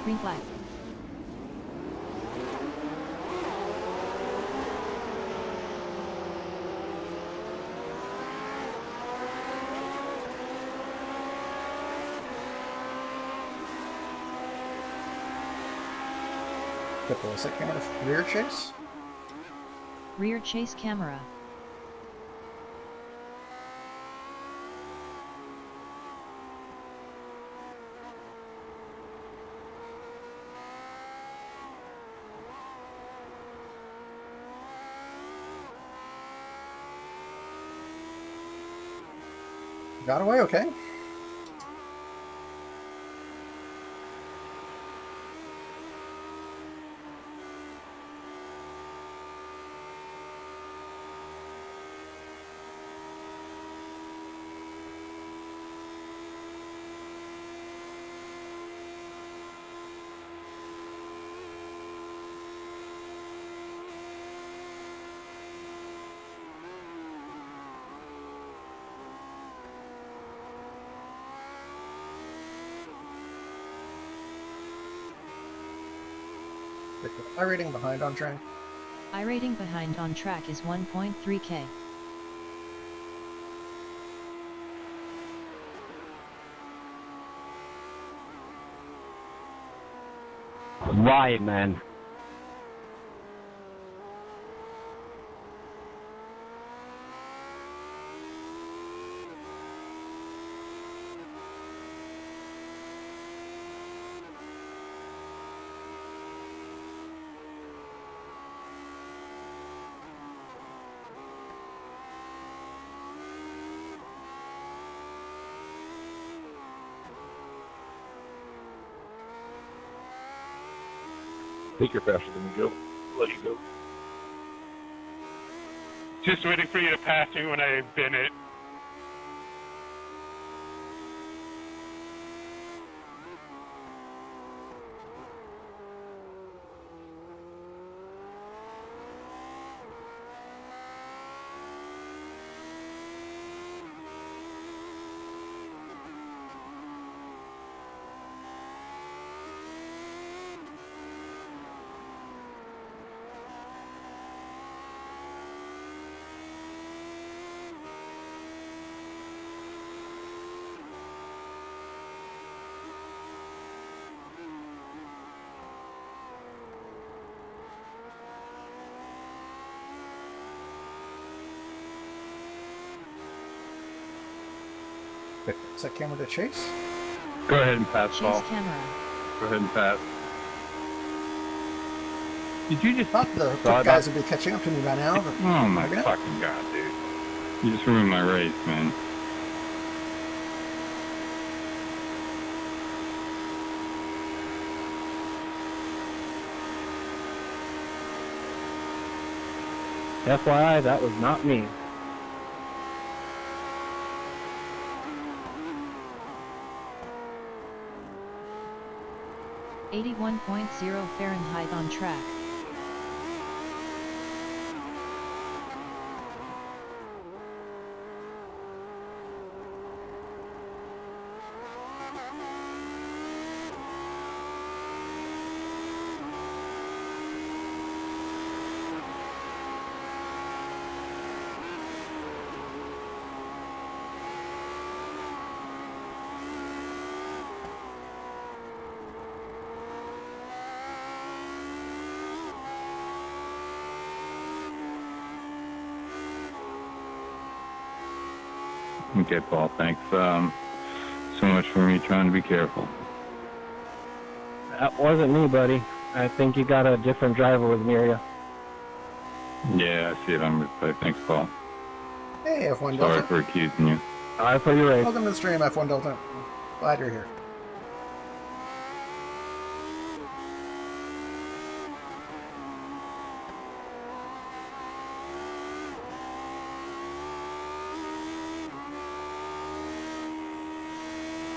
Green flag. Is that camera rear chase? Rear chase camera. Got away, okay. I rating behind on track. I rating behind on track is 1.3k. Why, man? I think you're faster than me, Joe. I'll let you go. Just waiting for you to pass me when I bin it. Is that camera to chase? Go ahead and pass, Chase Paul. camera. Go ahead and pass. Did you just... Thought the quick guys would be catching up to me by now. But Oh my maybe not. fucking god, dude. You just ruined my race, man. FYI, that was not me. .0 Fahrenheit on track. Okay, Paul, thanks so much for me trying to be careful. That wasn't me, buddy. I think you got a different driver with me, area. Yeah, I see it on replay. Thanks, Paul. Hey, F1 Sorry Delta. for accusing you. All right, for your race. Welcome to the stream, F1 Delta. Glad you're here.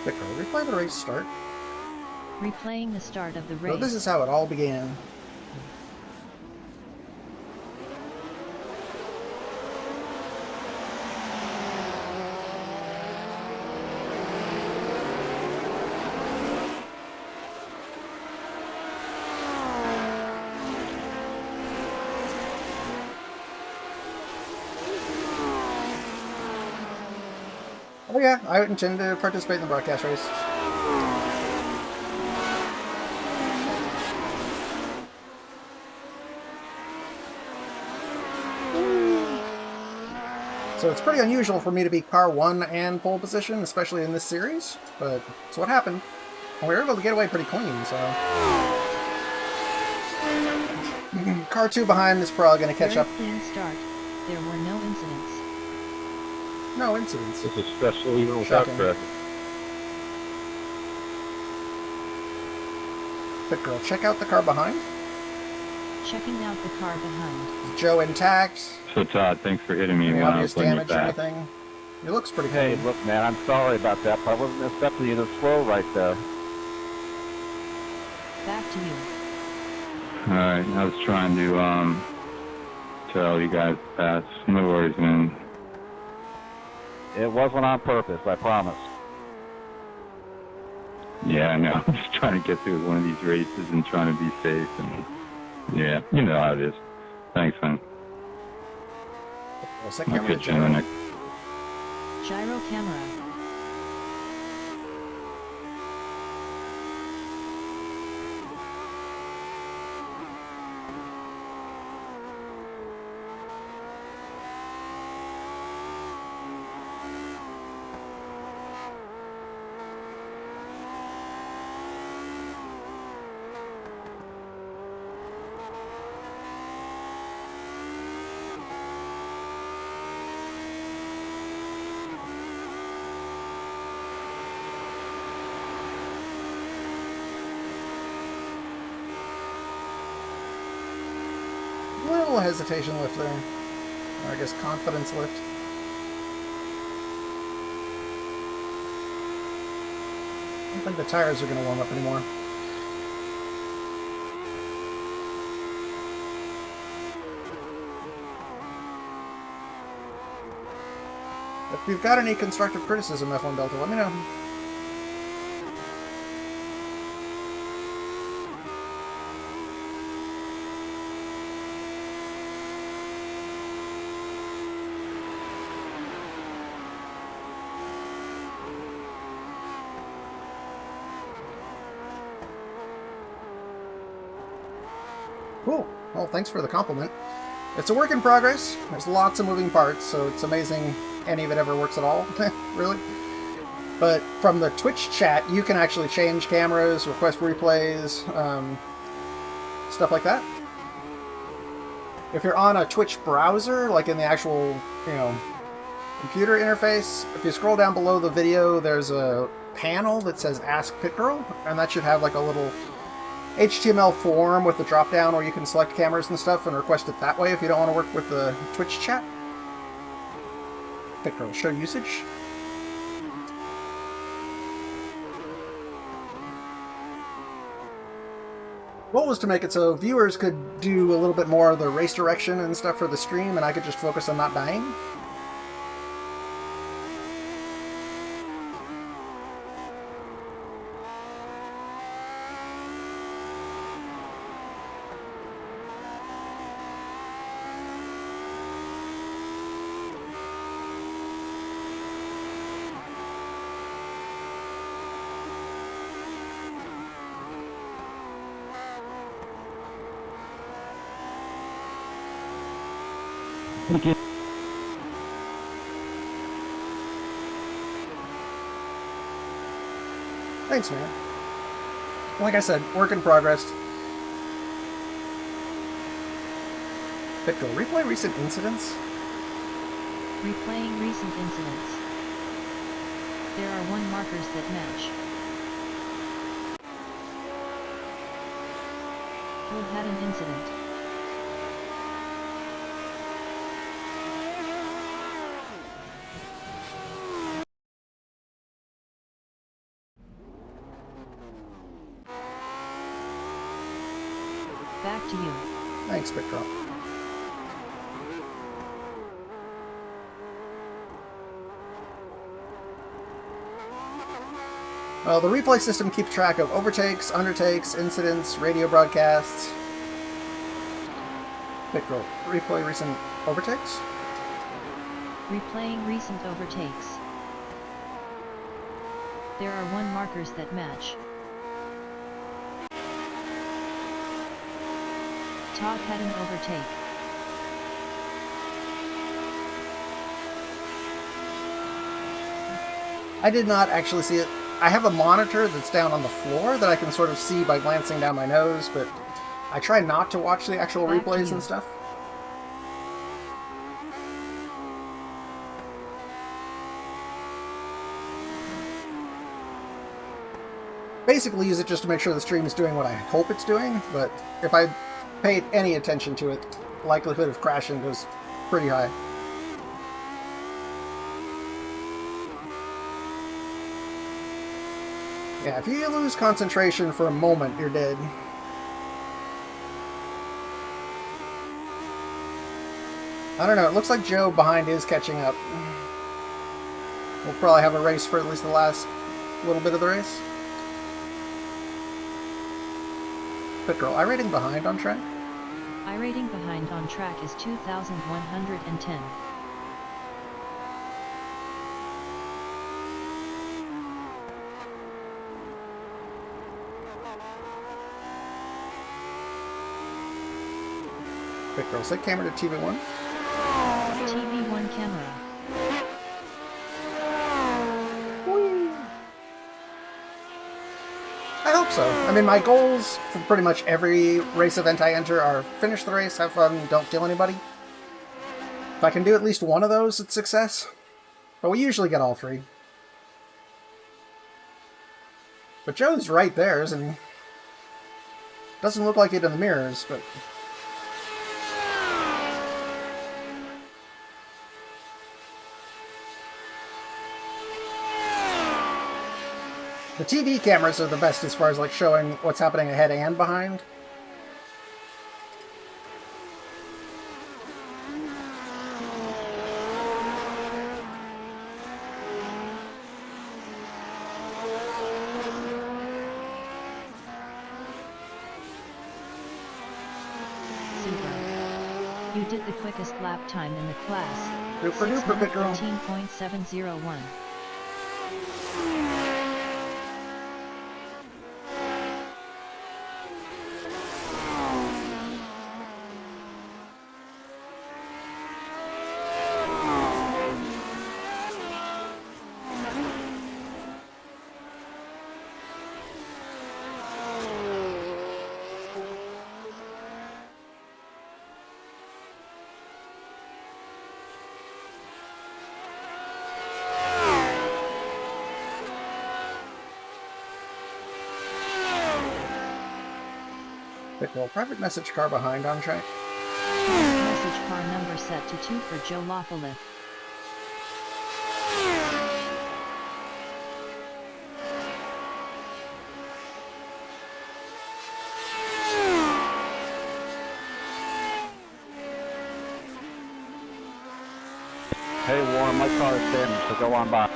Victor, replay the race start. Replaying the start of the race. So this is how it all began. yeah, I intend to participate in the broadcast race. So it's pretty unusual for me to be car 1 and pole position, especially in this series, but it's what happened. And we were able to get away pretty clean, so... car 2 behind is probably going to catch up. Clean start. There were no incidents. No incidents. This is stressful even without Shocking. traffic. Pit girl, check out the car behind. Checking out the car behind. Is Joe intact? So Todd, thanks for hitting me Any when I obvious was letting you damage or back. anything? It looks pretty Hey, clean. look, man, I'm sorry about that, but I wasn't expecting you to slow right there. Back to you. Alright, I was trying to tell you guys to pass. No worries, man. It wasn't on purpose, I promise. Yeah, I know. I'm just trying to get through one of these races and trying to be safe, and yeah, you know how it is. Thanks, man. Well, set I'll camera to catch you in the Joe. next. Gyro camera. Little hesitation lift there. Or I guess confidence lift. I don't think the tires are going to warm up anymore. If you've got any constructive criticism, F1 Delta, let me know. Cool. Well, thanks for the compliment. It's a work in progress. There's lots of moving parts, so it's amazing any of it ever works at all, really. But from the Twitch chat, you can actually change cameras, request replays, stuff like that. If you're on a Twitch browser, like in the actual, computer interface, if you scroll down below the video, there's a panel that says Ask Pit Girl, and that should have like a little HTML form with the drop down where you can select cameras and stuff and request it that way if you don't want to work with the Twitch chat. Pit Girl, show usage. Goal was to make it so viewers could do a little bit more of the race direction and stuff for the stream, and I could just focus on not dying. Thanks, man. Like I said, work in progress. Victor, replay recent incidents? Replaying recent incidents. There are 1 markers that match. Who had an incident? Back to you. Thanks, Victor. Well, the replay system keeps track of overtakes, undertakes, incidents, radio broadcasts. Victor, replay recent overtakes? Replaying recent overtakes. There are 1 markers that match. Todd had an overtake. I did not actually see it. I have a monitor that's down on the floor that I can sort of see by glancing down my nose, but I try not to watch the actual Back to replays you. and stuff. Basically use it just to make sure the stream is doing what I hope it's doing, but if I paid any attention to it, likelihood of crashing goes pretty high. Yeah, if you lose concentration for a moment, you're dead. I don't know, it looks like Joe behind is catching up. We'll probably have a race for at least the last little bit of the race. Pit Girl, I rating behind on track? I rating behind on track is 2,110. Pit Girl, set camera to TV1. TV1 camera. I hope so. I mean, my goals for pretty much every race event I enter are finish the race, have fun, don't kill anybody. If I can do at least one of those, it's success. But we usually get all 3. But Joe's right there, isn't he? Doesn't look like it in the mirrors, but... The TV cameras are the best as far as like showing what's happening ahead and behind. Super. You did the quickest lap time in the class. Super duper, Pit Girl. 6:15.701. Well, private message car behind on track. Message car number set to 2 for Joe Lawfulith. Hey Warren, my car is damaged, so go on by.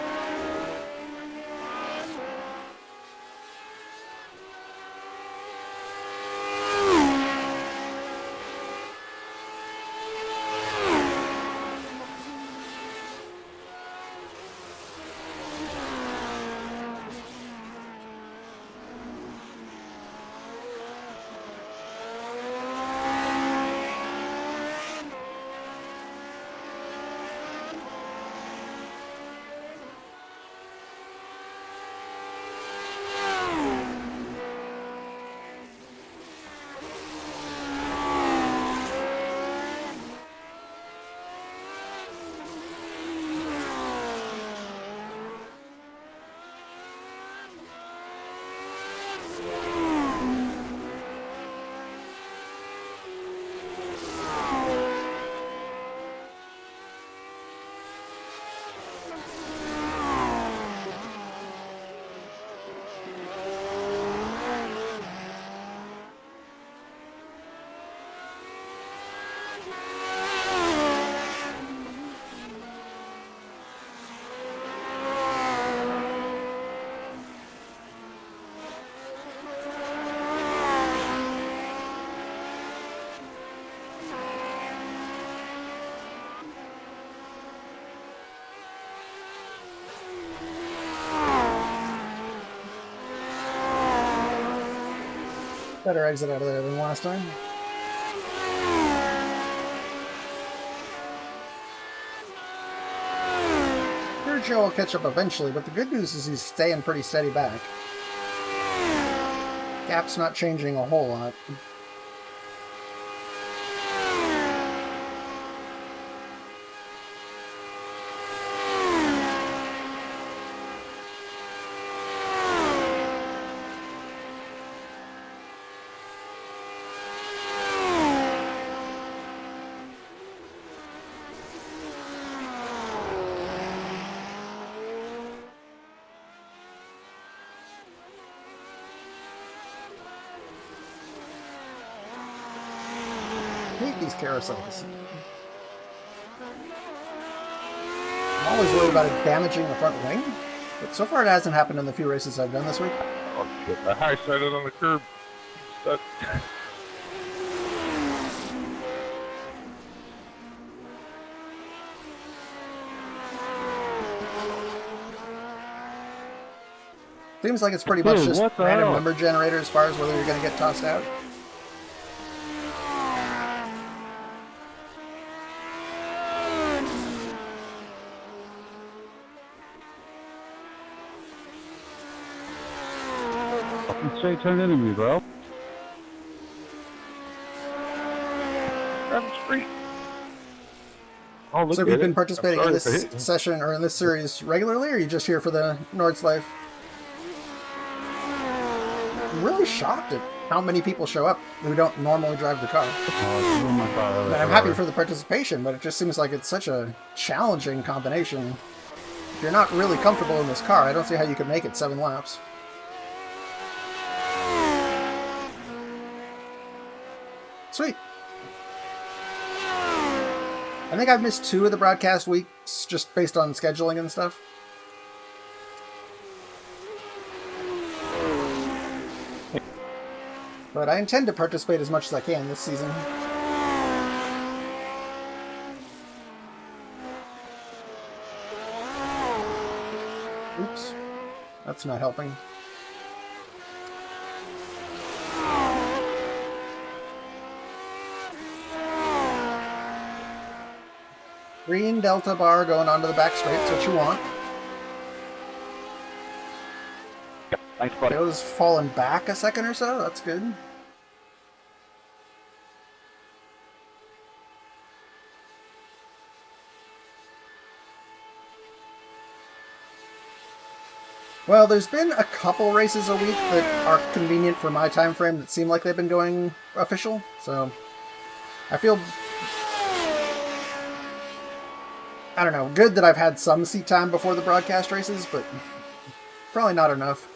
Better exit out of there than last time. Sure, Joe will catch up eventually, but the good news is he's staying pretty steady back. Gap's not changing a whole lot. Hate these carousels. I'm always worried about it damaging the front wing, but so far it hasn't happened in the few races I've done this week. Oh shit, I high-sided on the curb. Stuck. Seems like it's pretty much Dude, just what the random hell? number generator as far as whether you're going to get tossed out. Fucking straight turned into me, bro. Grab the street. Oh, look So have at you been it. participating I'm in sorry this for hitting. session or in this series regularly, or are you just here for the Nords life? I'm really shocked at how many people show up who don't normally drive the car. Oh, my God. And I'm happy for the participation, but it just seems like it's such a challenging combination. If you're not really comfortable in this car, I don't see how you could make it 7 laps. Sweet. I think I've missed 2 of the broadcast weeks just based on scheduling and stuff. But I intend to participate as much as I can this season. Oops. That's not helping. Green delta bar going onto the back straight, that's what you want. Thanks, buddy. Joe's fallen back a second or so, that's good. Well, there's been a couple races a week that are convenient for my time frame that seem like they've been going official, so I feel, I don't know, good that I've had some seat time before the broadcast races, but probably not enough.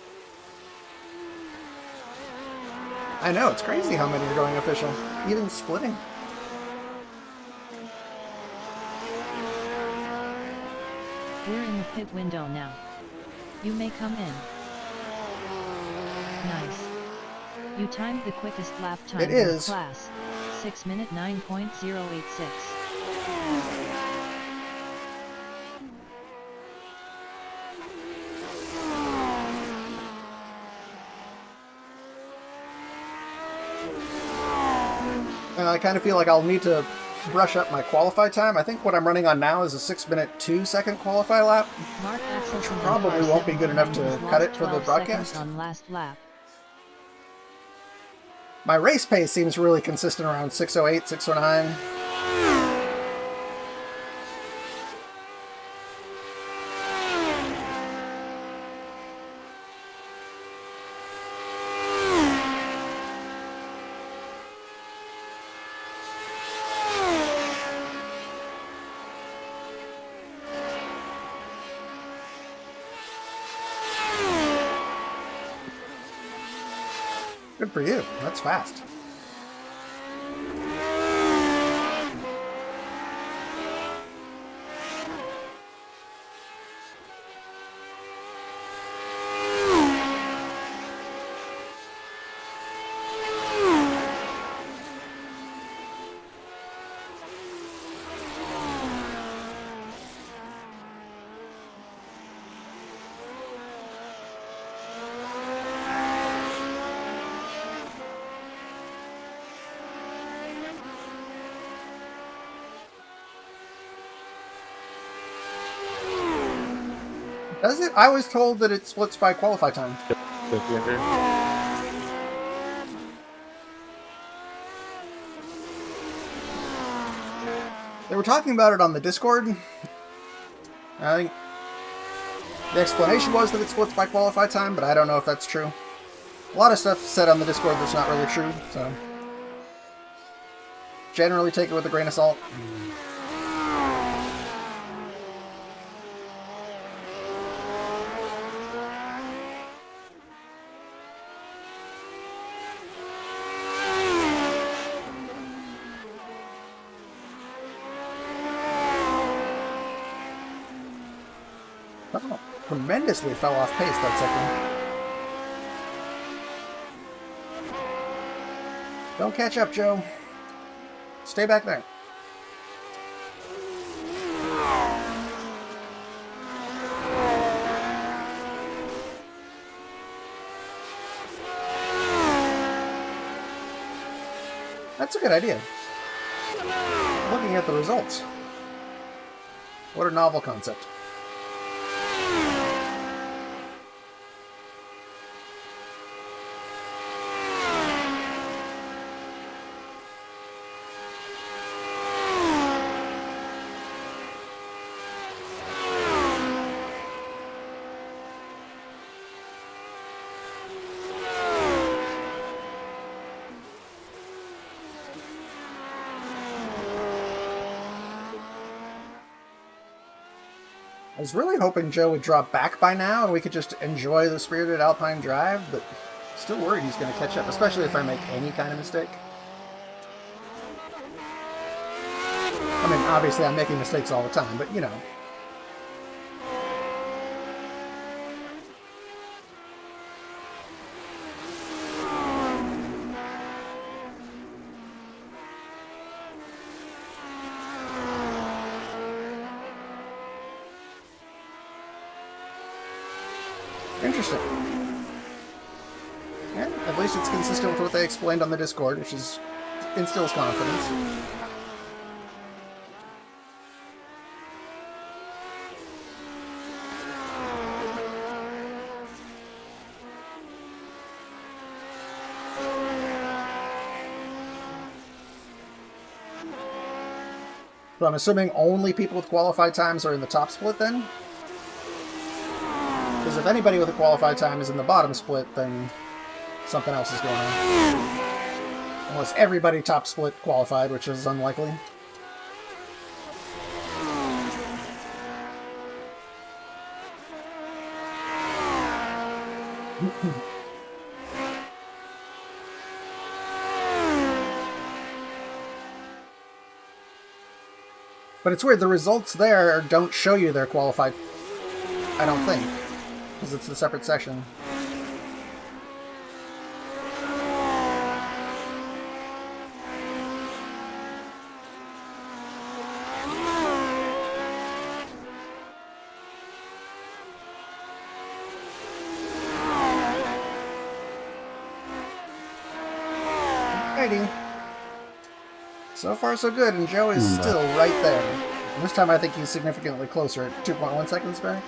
I know, it's crazy how many are going official, even splitting. We're in the pit window now. You may come in. Nice. You timed the quickest lap time It in the is. class. 6 minute 9.086. And I kind of feel like I'll need to brush up my qualify time. I think what I'm running on now is a 6 minute 2 second qualify lap. Mark Axelson and Probably car won't be 7 good enough to behind cut lost it for the 12 broadcast. seconds on last lap. My race pace seems really consistent around 6:08, 6:09. Good for you. That's fast. Does it? I was told that it splits by qualify time. 50 under. They were talking about it on the Discord. I think the explanation was that it splits by qualify time, but I don't know if that's true. A lot of stuff said on the Discord that's not really true, so generally take it with a grain of salt. Oh, tremendously fell off pace that second. Don't catch up, Joe. Stay back there. That's a good idea. Looking at the results. What a novel concept. I was really hoping Joe would drop back by now and we could just enjoy the spirited Alpine drive, but still worried he's going to catch up, especially if I make any kind of mistake. I mean, obviously I'm making mistakes all the time, but you know. Interesting. Yeah, at least it's consistent with what they explained on the Discord, which is instills confidence. So I'm assuming only people with qualified times are in the top split then? Because if anybody with a qualified time is in the bottom split, then something else is going on. Unless everybody top split qualified, which is unlikely. But it's weird, the results there don't show you they're qualified, I don't think, because it's a separate session. Alrighty. So far so good, and Joe is still right there. And this time I think he's significantly closer at 2.1 seconds back.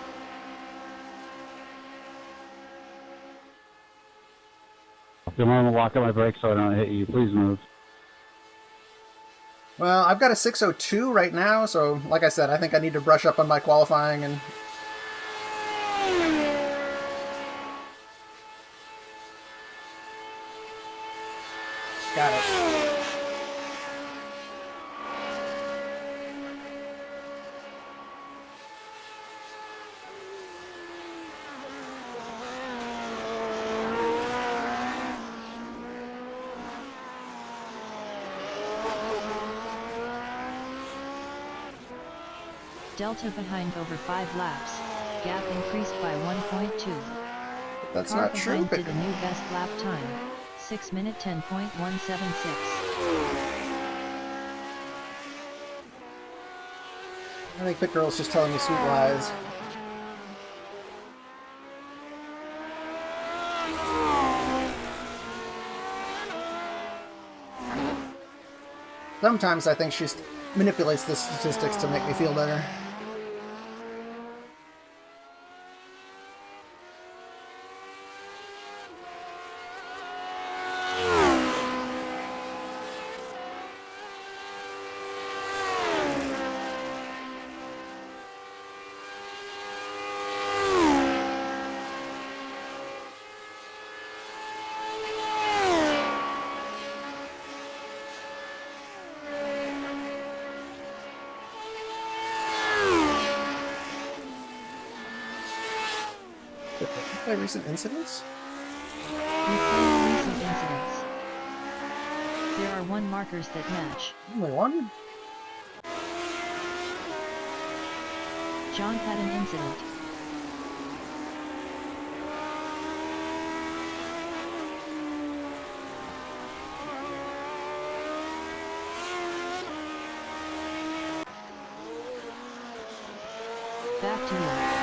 I'm going to lock up my brakes so I don't hit you. Please move. Well, I've got a 6:02 right now, so like I said, I think I need to brush up on my qualifying and... Got it. Delta behind over 5 laps. Gap increased by 1.2. That's Car not true, behind but... did the new best lap time. 6 minute 10.176. I think Pit Girl's just telling me sweet lies. Sometimes I think she manipulates the statistics to make me feel better. Play recent incidents? Replay recent incidents. There are 1 markers that match. Only one? John had an incident. Back to you.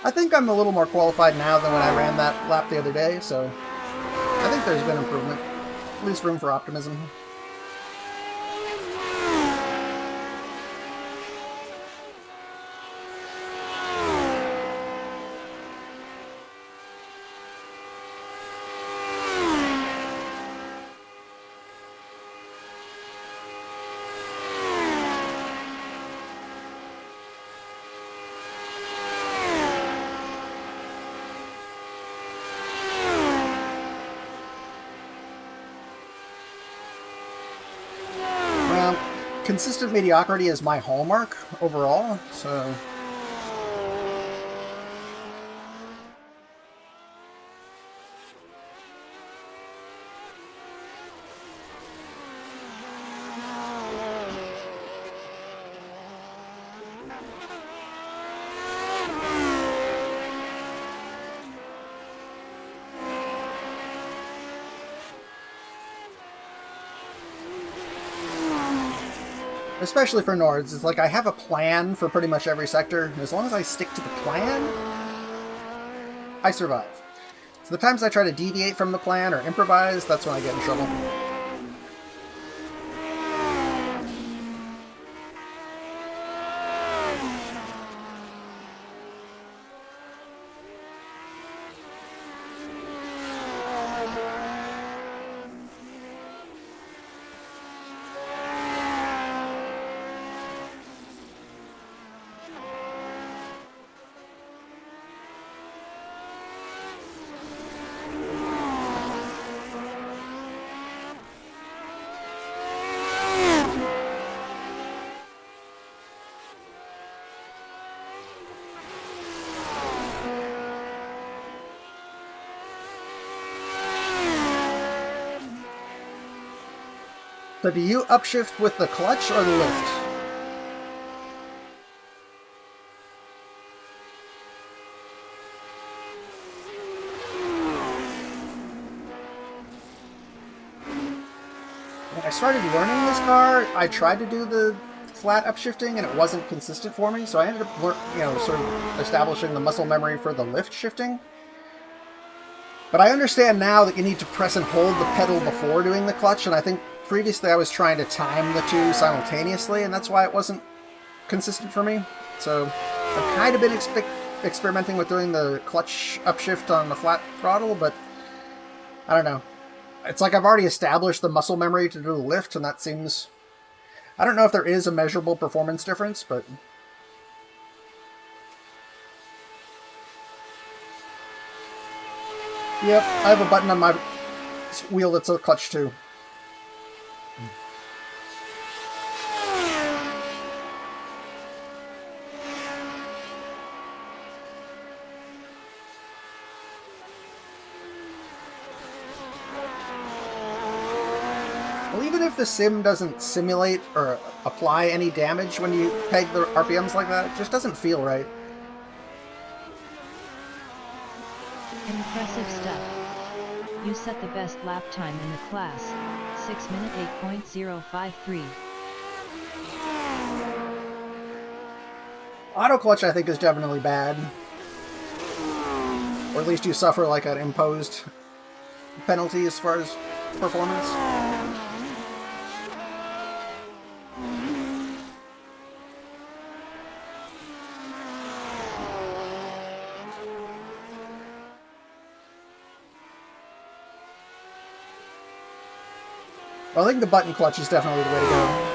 I think I'm a little more qualified now than when I ran that lap the other day, so I think there's been improvement. At least room for optimism. Consistent mediocrity is my hallmark overall, so... Especially for Nords, it's like I have a plan for pretty much every sector, and as long as I stick to the plan, I survive. So the times I try to deviate from the plan or improvise, that's when I get in trouble. So do you upshift with the clutch or the lift? When I started learning this car, I tried to do the flat upshifting and it wasn't consistent for me, so I ended up sort of establishing the muscle memory for the lift shifting. But I understand now that you need to press and hold the pedal before doing the clutch, and I think previously I was trying to time the two simultaneously, and that's why it wasn't consistent for me. So I've kind of been experimenting with doing the clutch upshift on the flat throttle, but I don't know. It's like I've already established the muscle memory to do the lift, and that seems... I don't know if there is a measurable performance difference, but... Yep, I have a button on my wheel that's a clutch too. Well, even if the sim doesn't simulate or apply any damage when you peg the RPMs like that. It just doesn't feel right. Impressive stuff. You set the best lap time in the class, 6 minute 8.053. Auto clutch, I think, is definitely bad. Or at least you suffer like an imposed penalty as far as performance. Well, I think the button clutch is definitely the way to go.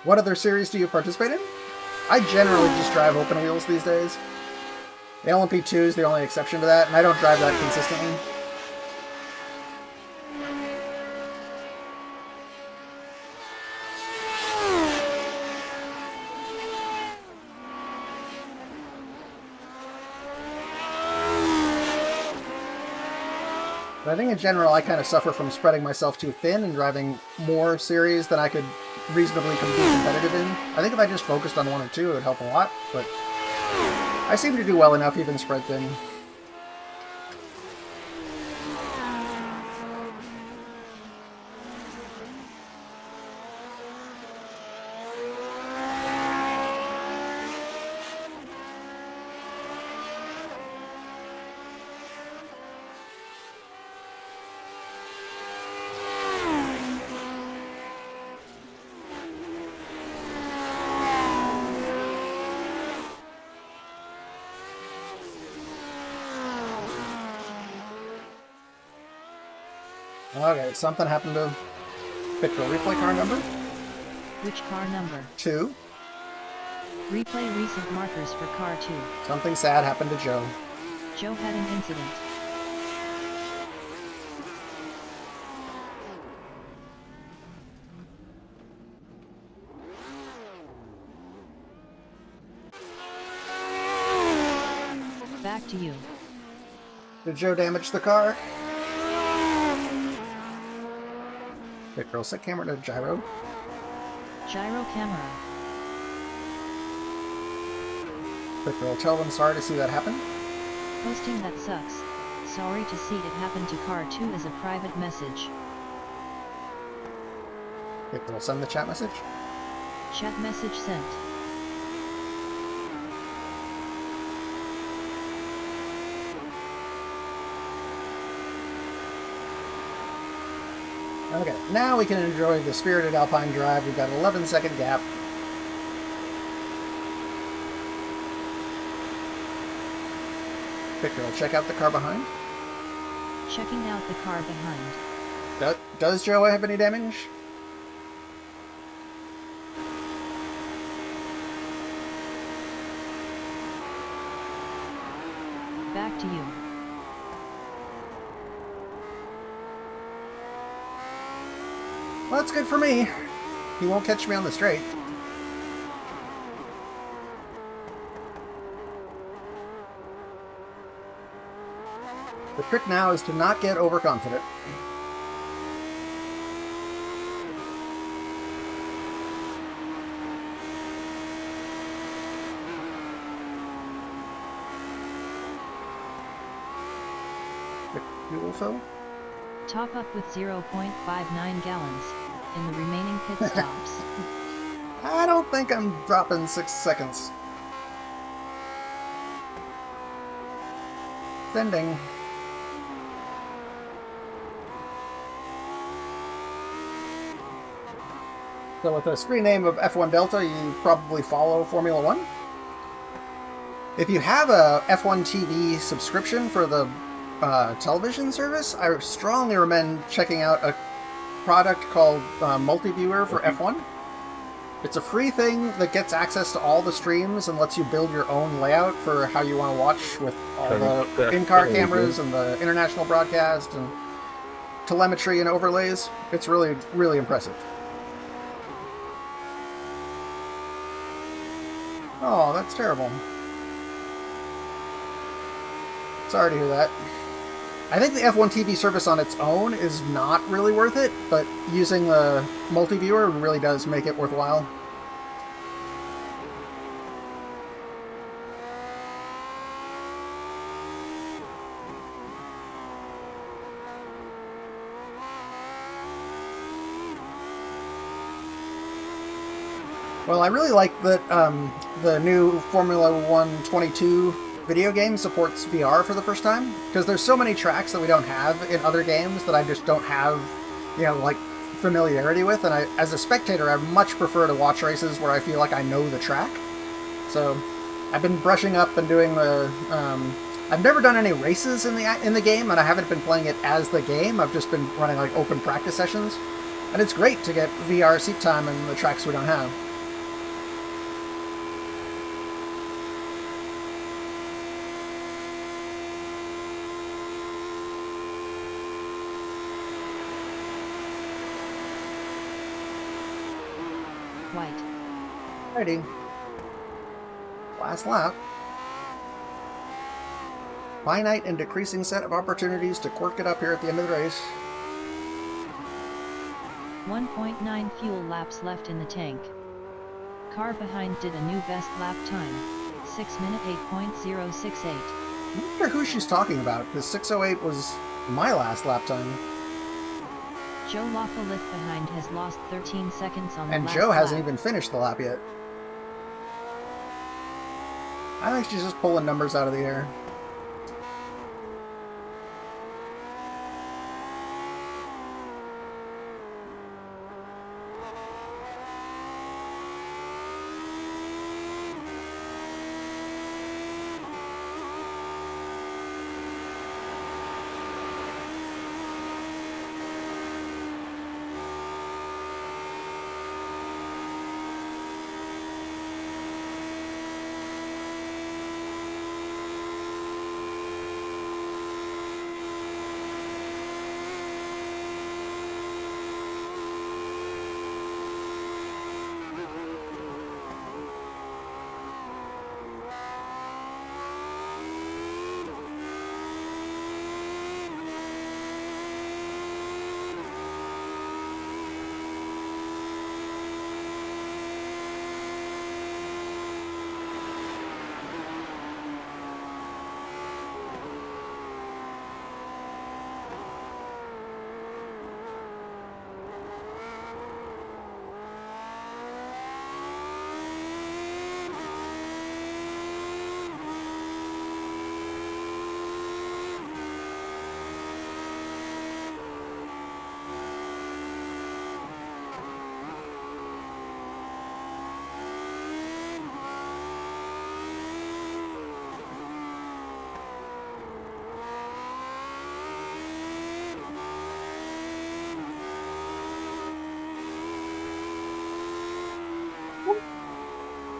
What other series do you participate in? I generally just drive open wheels these days. The LMP2 is the only exception to that, and I don't drive that consistently. But I think in general I kind of suffer from spreading myself too thin and driving more series than I could reasonably be competitive in. I think if I just focused on one or two, it would help a lot, but I seem to do well enough even spread thin. Okay, something happened to Pitbull. Replay car number? Which car number? 2. Replay recent markers for car 2. Something sad happened to Joe. Joe had an incident. Back to you. Did Joe damage the car? Pit girl, set camera to gyro. Gyro camera. Pit girl, tell them sorry to see that happen. Posting that sucks. Sorry to see it happen to car 2 as a private message. Pit girl, send the chat message. Chat message sent. Okay, now we can enjoy the spirited Alpine drive. We've got an 11-second gap. Pit girl, check out the car behind. Checking out the car behind. Does Joe have any damage? Back to you. Well, that's good for me. He won't catch me on the straight. The trick now is to not get overconfident. Quick fuel fill. Top up with 0.59 gallons in the remaining pit stops. I don't think I'm dropping 6 seconds. Sending. So with a screen name of F1 Delta, you probably follow Formula 1. If you have a F1 TV subscription for the television service, I strongly recommend checking out a product called Multiviewer for F1. It's a free thing that gets access to all the streams and lets you build your own layout for how you want to watch with all the in-car cameras and the international broadcast and telemetry and overlays. It's really, really impressive. Oh, that's terrible. Sorry to hear that. I think the F1 TV service on its own is not really worth it, but using the multi-viewer really does make it worthwhile. Well, I really like that the new Formula 1 22 video game supports VR for the first time, because there's so many tracks that we don't have in other games that I just don't have, you know, like, familiarity with, and as a spectator, I much prefer to watch races where I feel like I know the track. So, I've been brushing up and doing the, I've never done any races in the game, and I haven't been playing it as the game. I've just been running, like, open practice sessions, and it's great to get VR seat time in the tracks we don't have. White. Righty. Last lap. Finite and decreasing set of opportunities to quirk it up here at the end of the race. 1.9 fuel laps left in the tank. Car behind did a new best lap time. 6 minute 8.068. I wonder who she's talking about, because 6:08 was my last lap time. Joe Lafollette behind has lost 13 seconds on the And last Joe hasn't lap. even finished the lap yet. I think she's just pulling numbers out of the air.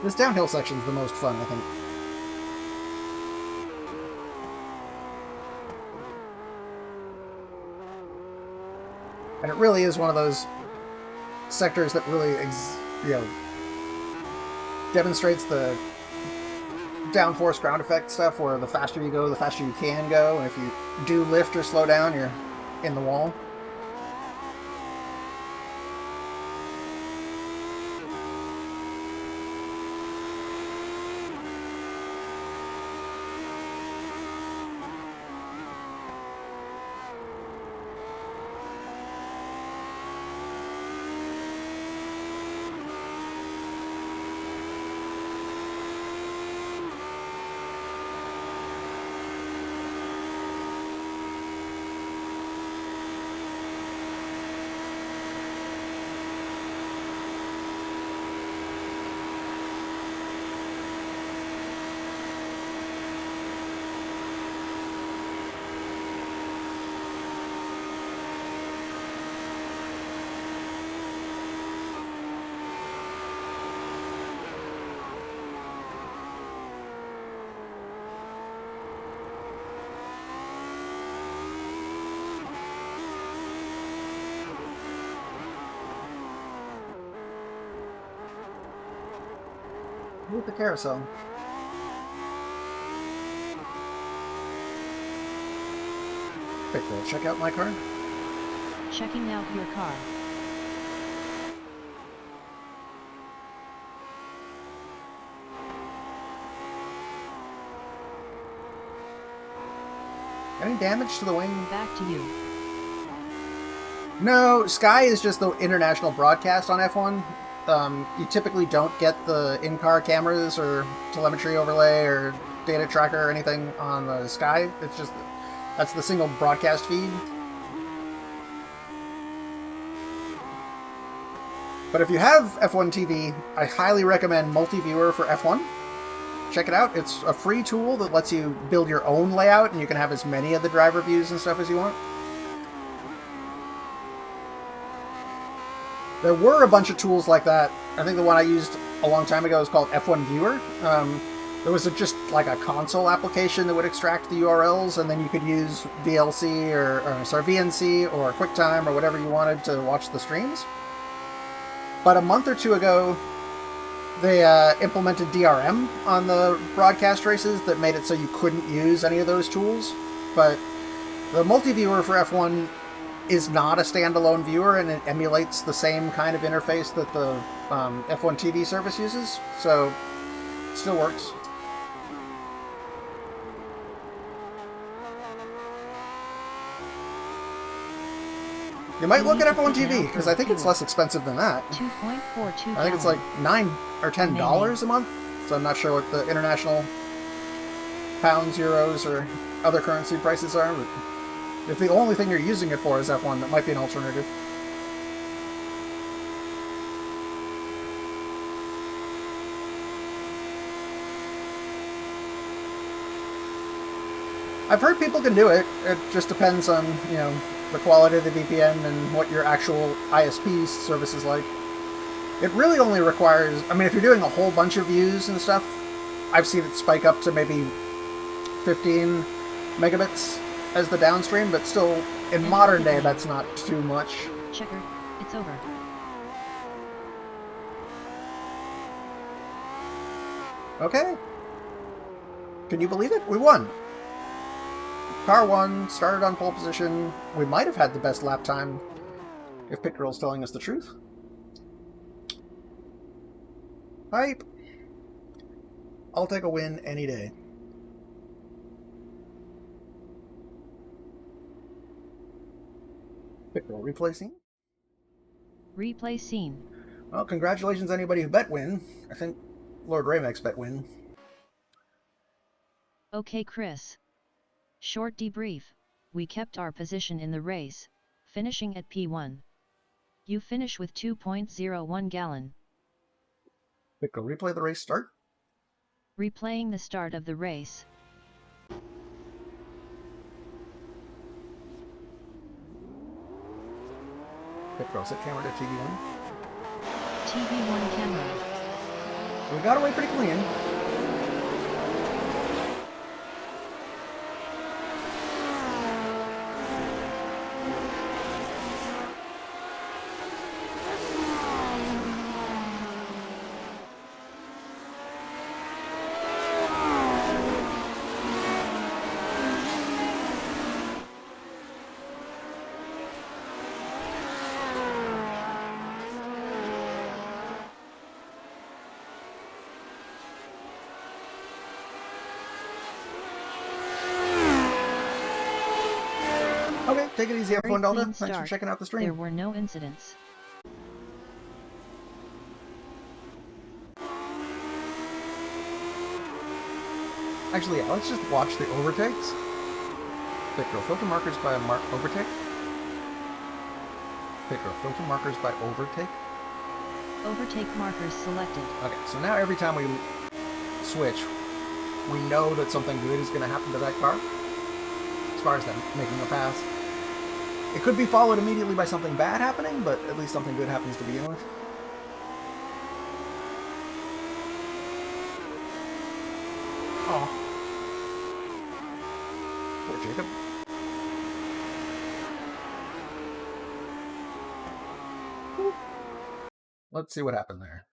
This downhill section's the most fun, I think. And it really is one of those sectors that really, demonstrates the downforce ground effect stuff, where the faster you go, the faster you can go, and if you do lift or slow down, you're in the wall. With the carousel. Quick, check out my car. Checking out your car. Any damage to the wing? Back to you. No, Sky is just the international broadcast on F1. You typically don't get the in-car cameras or telemetry overlay or data tracker or anything on the Sky. It's just, that's the single broadcast feed. But if you have F1 TV, I highly recommend Multi-Viewer for F1. Check it out. It's a free tool that lets you build your own layout, and you can have as many of the driver views and stuff as you want. There were a bunch of tools like that. I think the one I used a long time ago is called F1 Viewer. There was just like a console application that would extract the URLs, and then you could use VLC or VNC or QuickTime or whatever you wanted to watch the streams. But a month or two ago, they implemented DRM on the broadcast races that made it so you couldn't use any of those tools. But the multi-viewer for F1 is not a standalone viewer, and it emulates the same kind of interface that the F1 TV service uses, so it still works. You might look at F1 TV, because I think it's less expensive than that. 2.42 I think it's like $9 or $10 a month, so I'm not sure what the international pounds, euros, or other currency prices are, but if the only thing you're using it for is F1, that might be an alternative. I've heard people can do it. It just depends on, you know, the quality of the VPN and what your actual ISP service is like. It really only requires, I mean, if you're doing a whole bunch of views and stuff, I've seen it spike up to maybe 15 megabits as the downstream, but still, in modern day, that's not too much. Checker, it's over. Okay. Can you believe it? We won. Car won, started on pole position. We might have had the best lap time if Pit Girl's telling us the truth. Hype. I'll take a win any day. Pit Girl, replay scene? Replay scene. Well, congratulations anybody who bet win. I think Lord Ramex bet win. Okay, Chris. Short debrief. We kept our position in the race, finishing at P1. You finish with 2.01 gallon. Pit Girl, replay the race start. Replaying the start of the race. Pit Girl, set camera to TV1. TV1 camera. We got away pretty clean. Okay, take it easy, Very F1 Delta. clean Thanks for start. checking out the stream. There were no incidents. Actually, yeah, let's just watch the overtakes. Pit Girl, filter markers by overtake. Pit Girl, filter markers by overtake. Overtake markers selected. Okay, so now every time we switch, we know that something good is going to happen to that car. As far as them making a pass. It could be followed immediately by something bad happening, but at least something good happens to begin with. Oh. Poor Jacob. Whew. Let's see what happened there.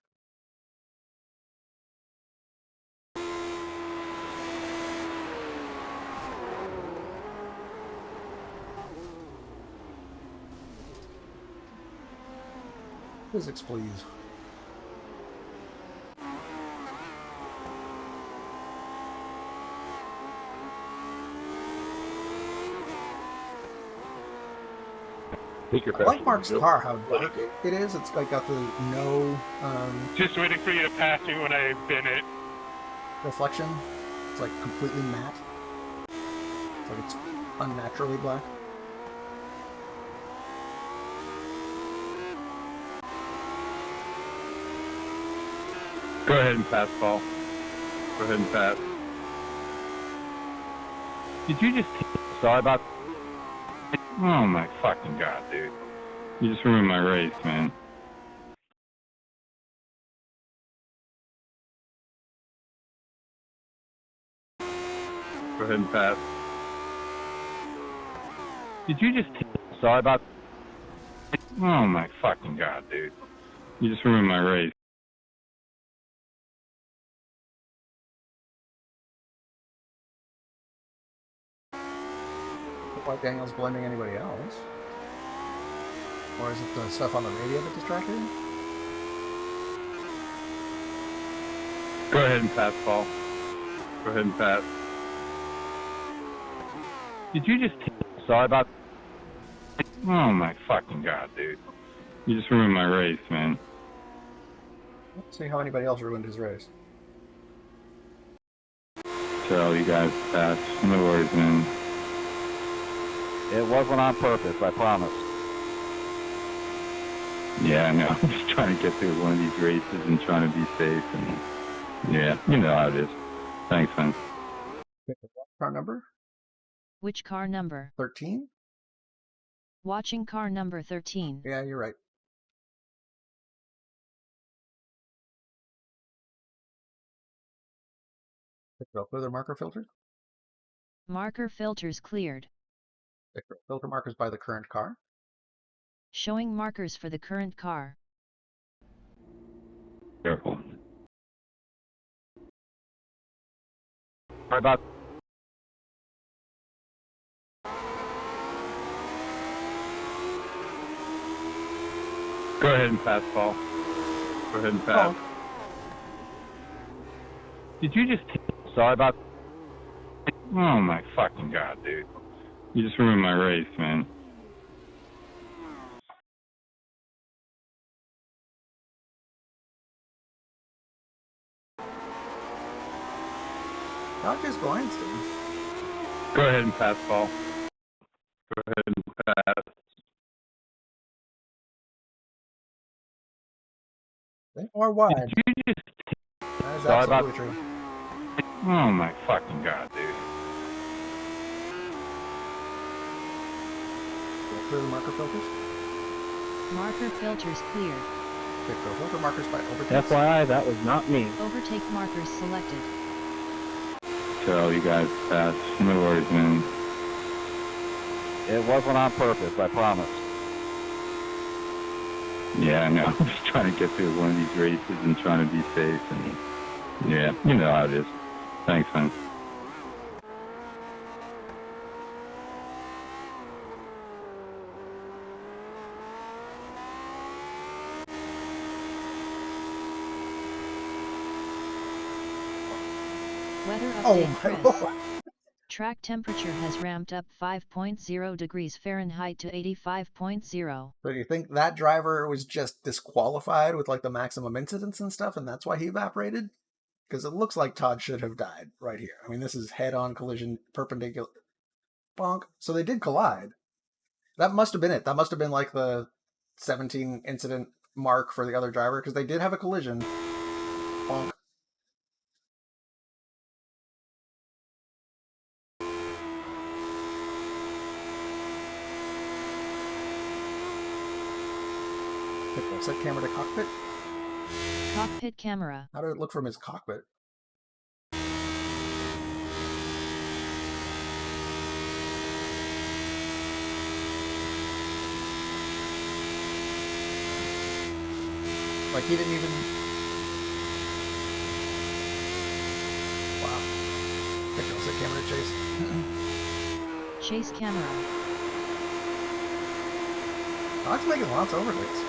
Physics, please. I like Mark's car, how dark it is. It's like got the no Just waiting for you to pass me when I bin it. reflection. It's like completely matte. It's like it's unnaturally black. Go ahead and pass, Paul. Go ahead and pass. Did you just... Sorry about. Oh my fucking god, dude. You just ruined my race, man. Go ahead and pass. Did you just... Sorry about. Oh my fucking god, dude. You just ruined my race. Why Daniel's blaming anybody else? Or is it the stuff on the radio that distracted him? Go ahead and pass, Paul. Go ahead and pass. Did you just... Sorry about. Oh my fucking god, dude. You just ruined my race, man. Let's see how anybody else ruined his race. So you guys pass. No worries, man. It wasn't on purpose, I promise. Yeah, I know. I'm just trying to get through one of these races and trying to be safe. And yeah, you know how it is. Thanks, man. Car number? Which car number? 13? Watching car number 13. Yeah, you're right. Filter marker filtered? Marker filters cleared. Filter markers by the current car? Showing markers for the current car. Careful. Sorry about. Go ahead and pass, Paul. Go ahead and pass. Did you just... Sorry about. Oh my fucking god, dude. You just ruined my race, man. Not just Weinstein. Go ahead and pass, Paul. Go ahead and pass. They are wide. Did you just... That is Sorry about- absolutely true. Oh my fucking god, dude. Clear the marker filters? Marker filters cleared. Pick the filter markers by overtakes. FYI, that was not me. Overtake markers selected. So you guys pass. No worries, man. It wasn't on purpose, I promise. Yeah, I know. I'm just trying to get through one of these races and trying to be safe. And yeah, you know how it is. Thanks, man. Weather Oh update my Chris. lord. Track temperature has ramped up 5.0 degrees Fahrenheit to 85.0. So you think that driver was just disqualified with like the maximum incidence and stuff, and that's why he evaporated? Because it looks like Todd should have died right here. I mean, this is head-on collision, perpendicular. Bonk. So they did collide. That must have been it. That must have been like the 17 incident mark for the other driver, because they did have a collision. Bonk. Set camera to cockpit. Cockpit camera. How did it look from his cockpit? Like he didn't even... Wow. Set camera to chase. Chase camera. Todd's making lots of overtakes.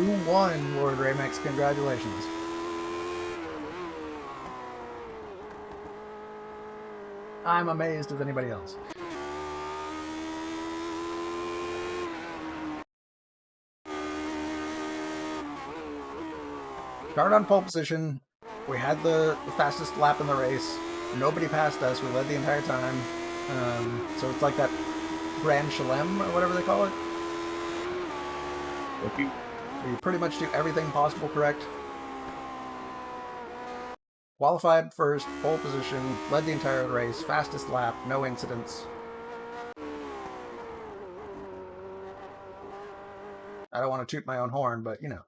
You won, Lord Ramex. Congratulations. I'm amazed as anybody else. Started on pole position. We had the fastest lap in the race. Nobody passed us. We led the entire time. So it's like that Grand Chelem, or whatever they call it. Okay. We pretty much do everything possible correct. Qualified first, pole position, led the entire race, fastest lap, no incidents. I don't want to toot my own horn, but you know.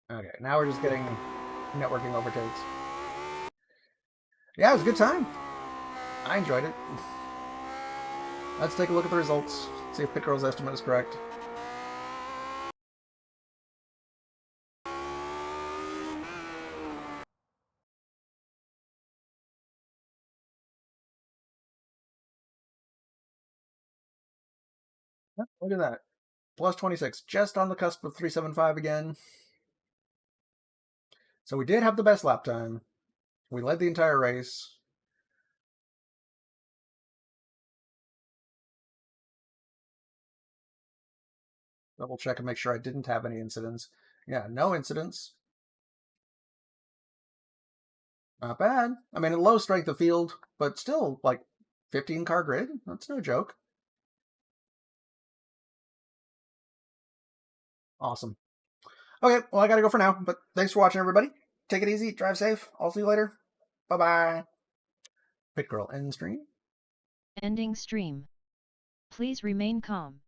Okay, now we're just getting networking overtakes. Yeah, it was a good time. I enjoyed it. Let's take a look at the results, see if Pit Girl's estimate is correct. Look at that. Plus 26, just on the cusp of 375 again. So we did have the best lap time. We led the entire race. Double check and make sure I didn't have any incidents. Yeah, no incidents. Not bad. I mean, a low strength of field, but still, like, 15 car grid. That's no joke. Awesome. Okay, well, I gotta go for now, but thanks for watching, everybody. Take it easy, drive safe. I'll see you later. Bye-bye. Pit Girl, end stream. Ending stream. Please remain calm.